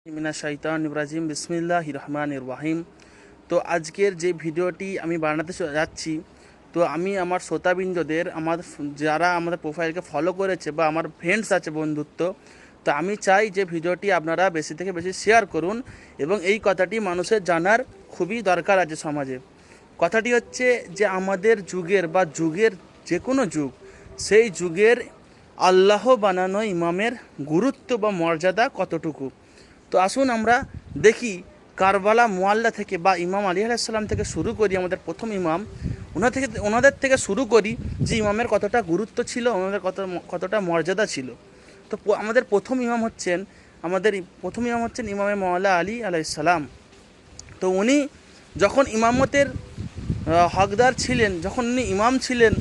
মিনা শাইতানির রাজিম বিসমিল্লাহির রহমানির রহিম। তো আজকের যে ভিডিওটি আমি বানাতে যাচ্ছি, তো আমি আমার শ্রোতাবৃন্দদের যারা আমাদের প্রোফাইলকে ফলো করেছে বা আমার ফ্রেন্ডস আছে বন্ধুত্ব, তো আমি চাই যে ভিডিওটি আপনারা বেশি থেকে বেশি শেয়ার করুন এবং এই কথাটি মানুষের জানার খুবই দরকার আছে সমাজে। কথাটি হচ্ছে যে আমাদের যুগের বা যুগের যে কোনো যুগ, সেই যুগের আল্লাহ বানানো ইমামের গুরুত্ব বা মর্যাদা কতটুকু। তো আসুন আমরা দেখি কারবালা মুআল্লা থেকে বা ইমাম আলী আলাইহিস সালাম থেকে শুরু করি, আমাদের প্রথম ইমাম, ওনাদের থেকে শুরু করি যে ইমামের কতটা গুরুত্ব ছিল, ওনাদের কতটা মর্যাদা ছিল। তো আমাদের প্রথম ইমাম হচ্ছেন ইমামে মওলা আলী আলাইহিস সালাম। তো উনি যখন ইমামতের হকদার ছিলেন, যখন উনি ইমাম ছিলেন,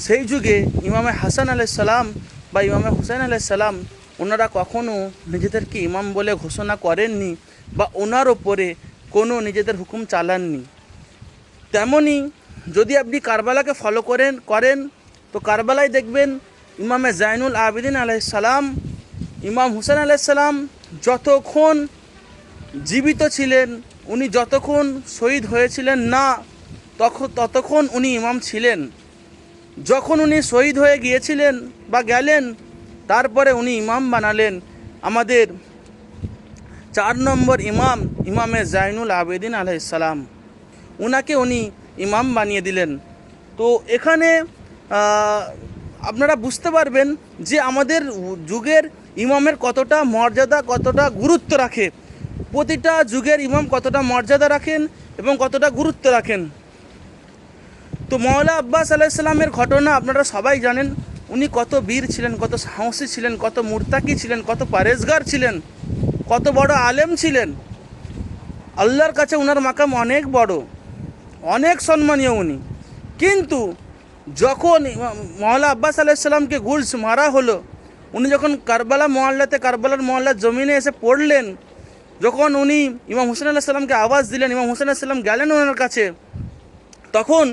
সেই যুগে ইমামে হাসান আলাইহিস সালাম বা ইমামে হুসাইন আলাইহিস সালাম ওনারা কখনও নিজেদেরকে ইমাম বলে ঘোষণা করেননি বা ওনার ওপরে কোনো নিজেদের হুকুম চালাননি। তেমনি যদি আপনি কারবালাকে ফলো করেন তো কারবালায় দেখবেন ইমামে জাইনুল আবেদিন আলাইহিস সালাম, ইমাম হুসাইন আলাইহিস সালাম যতক্ষণ জীবিত ছিলেন, উনি যতক্ষণ শহীদ হয়েছিলেন না ততক্ষণ উনি ইমাম ছিলেন। যখন উনি শহীদ হয়ে গিয়েছিলেন বা গেলেন, তারপরে উনি ইমাম বানালেন আমাদের 4 নম্বর ইমাম, ইমামে জাইনুল আবেদিন আলাইহিস সালাম। উনাকে উনি ইমাম বানিয়ে দিলেন। তো এখানে আপনারা বুঝতে পারবেন যে আমাদের যুগের ইমামের কতটা মর্যাদা, কতটা গুরুত্ব রাখে। প্রতিটা যুগের ইমাম কতটা মর্যাদা রাখেন এবং কতটা গুরুত্ব রাখেন। তো মওলা আব্বাস আলাইহিস সালামের ঘটনা আপনারা সবাই জানেন। উনি কত বীর ছিলেন, কত সাহসী ছিলেন, কত মুরতাকি ছিলেন, কত পারেজগার ছিলেন, কত বড় আলেম ছিলেন। আল্লাহর কাছে ওনার মাকাম অনেক বড়, অনেক সম্মানীয় উনি। কিন্তু যখন মওলা আব্বাস আলাইহিস সালামকে গুলস মারা হলো, উনি যখন কারবালার মহল্লার জমিনে এসে পড়লেন, যখন উনি ইমাম হুসাইন আলাইহিস সালামকে আওয়াজ দিলেন, ইমাম হুসাইন আলাইহিস সালাম গেলেন ওনার কাছে, তখন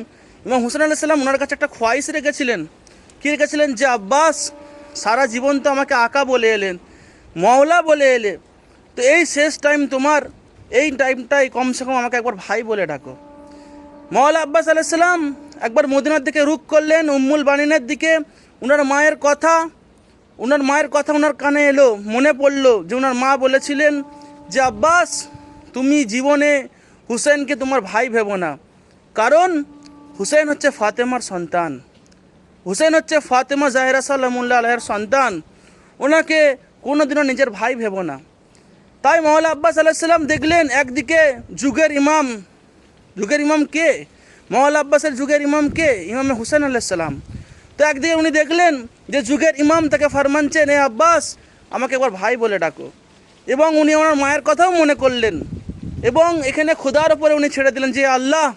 ইমাম হুসাইন আলাইহিস সালাম ওনার কাছে একটা খোয়াইশ রেখেছিলেন। কী রেখেছিলেন? যে আব্বাস, সারা জীবন তো আমাকে আকা বলে এলেন, মওলা বলে এলে, তো এই শেষ টাইম তোমার, এই টাইমটাই কমসে কম আমাকে একবার ভাই বলে ডাকো। মওলা আব্বাস আলাইহিস সালাম একবার মদিনার দিকে রুখ করলেন, উম্মুল বানিনের দিকে। ওনার মায়ের কথা ওনার কানে এলো, মনে পড়লো যে ওনার মা বলেছিলেন যে আব্বাস, তুমি জীবনে হুসেনকে তোমার ভাই ভেবো না, কারণ হুসেন হচ্ছে ফাতেমার সন্তান, হুসেন হচ্ছে ফাতেমা জাহরা সালামুল্লাহ আলাইহার সন্তান, ওনাকে কোনোদিনও নিজের ভাই ভেবো না। তাই মওলা আব্বাস আলাইহিস সালাম দেখলেন একদিকে যুগের ইমাম কে? মওলা আব্বাসের যুগের ইমাম কে? ইমামে হুসেন আলাইহিস সালাম। তো একদিকে উনি দেখলেন যে যুগের ইমাম তাকে ফরমানছেন, এ আব্বাস, আমাকে একবার ভাই বলে ডাকো। এবং উনি ওনার মায়ের কথাও মনে করলেন এবং এখানে খোদার ওপরে উনি ছেড়ে দিলেন যে আল্লাহ,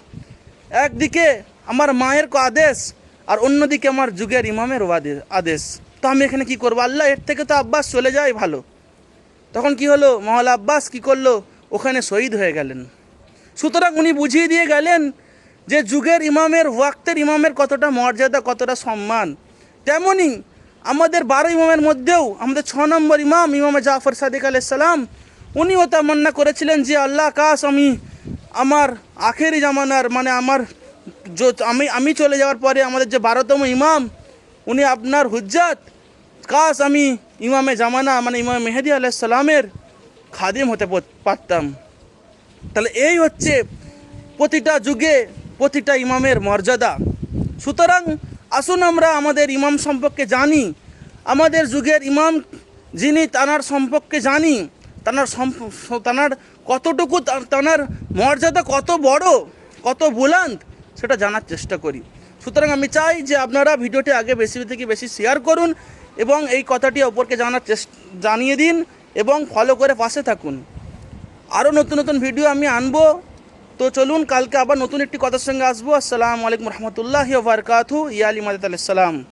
একদিকে আমার মায়ের আদেশ আর অন্যদিকে আমার যুগের ইমামের আদেশ, তো আমি এখানে কি করবো? আল্লাহ, এর থেকে তো আব্বাস চলে যায় ভালো। তখন কি হলো? মওলা আব্বাস কি করলো? ওখানে শহীদ হয়ে গেলেন। সুতরাং উনি বুঝিয়ে দিয়ে গেলেন যে যুগের ইমামের, ওয়াক্তের ইমামের কতটা মর্যাদা, কতটা সম্মান। তেমনি আমাদের 12 ইমামের মধ্যেও আমাদের 6 নম্বর ইমাম, ইমামে জাফর সাদিক আলাইহিস সালাম, উনিও তামান্না করেছিলেন যে আল্লাহ, কাশ আমি আমার আখেরি জামানার, মানে আমি চলে যাওয়ার পরে আমাদের যে 12তম ইমাম, উনি আপনার হুজ্জাত, কাশ আমি ইমামে জামানা মানে ইমাম মেহেদি আলাইহিস সালামের খাদিম হতে পারতাম। তাহলে এই হচ্ছে প্রতিটা যুগে প্রতিটা ইমামের মর্যাদা। সুতরাং আসুন আমরা আমাদের ইমাম সম্পর্কে জানি, আমাদের যুগের ইমাম যিনি, তানার সম্পর্কে জানি, তানার কতটুকু, তানার মর্যাদা কত বড়, কত বুলন্দ, সেটা জানার চেষ্টা করি। সুতরাং আমি চাই যে আপনারা ভিডিওটি আগে বেশি থেকে বেশি শেয়ার করুন এবং এই কথাটি অপরকে জানিয়ে দিন এবং ফলো করে পাশে থাকুন। আরও নতুন নতুন ভিডিও আমি আনবো। তো চলুন, কালকে আবার নতুন একটি কথার সঙ্গে আসবো। আসসালামু আলাইকুম রহমতুল্লাহি ওয়া বারাকাতুহু। ইয়া আলী মাদাত আলাইহিস সালাম।